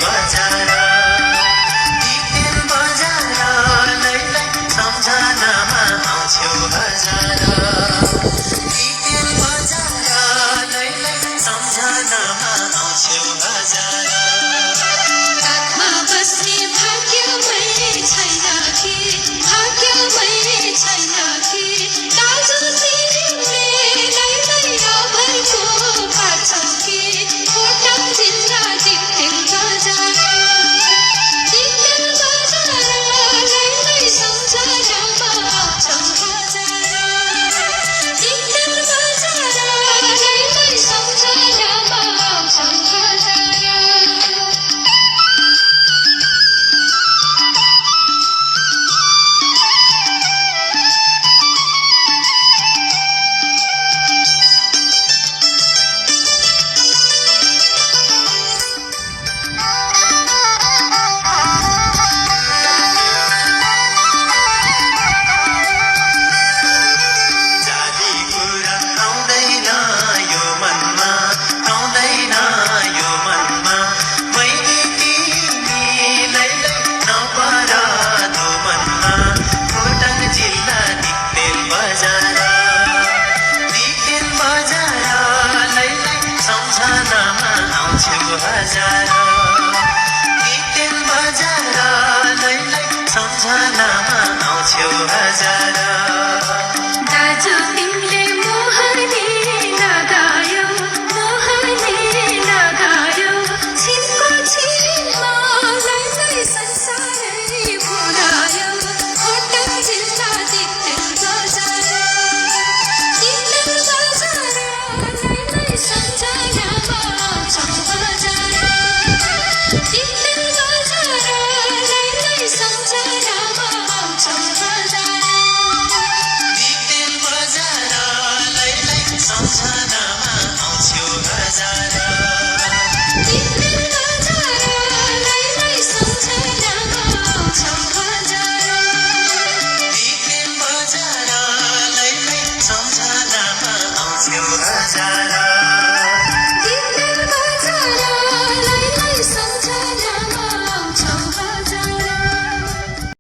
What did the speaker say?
बजार दितेल बजार लैलै सम्झनामा आउँछौ हजार दितेल बजार लैलै सम्झनामा आउँछौ हजार काखमा बस्ने भाग्यमै छैन कि दाजु तिमीले लैलै अभरको पाछौ कि खोटाङ जिल्ला दितेल बजार लैलै सम्झनामा आउँछौ हजार दितेल बजार लैलै सम्झनामा आउँछौ हजार जाली कुरा आउँदैन यो मनमा आउँदैन यो मनमा मैले तिमीलाई नपर दो मनमा खोटाङ जिल्ला दितेल बजार लैलै सम्झनामा आउँछौ हजार दितेल बजार लैलै सम्झनामा आउँछौ हजार दाजु तिमीले मोहनी लगायो छिनको छिनमा लैलै संसारै भुलायो खोटाङ जिल्ला दितेल बजार लैलै सम्झनामा आउँछौ हजार दितेल बजार लैलै सम्झनामा आउँछौ हजार दितेल बजार लैलै सम्झनामा आउँछौ हजार दितेल बजार लैलै सम्झनामा आउँछौ हजार दितेल बजार लैलै सम्झनामा आउँछौ हजार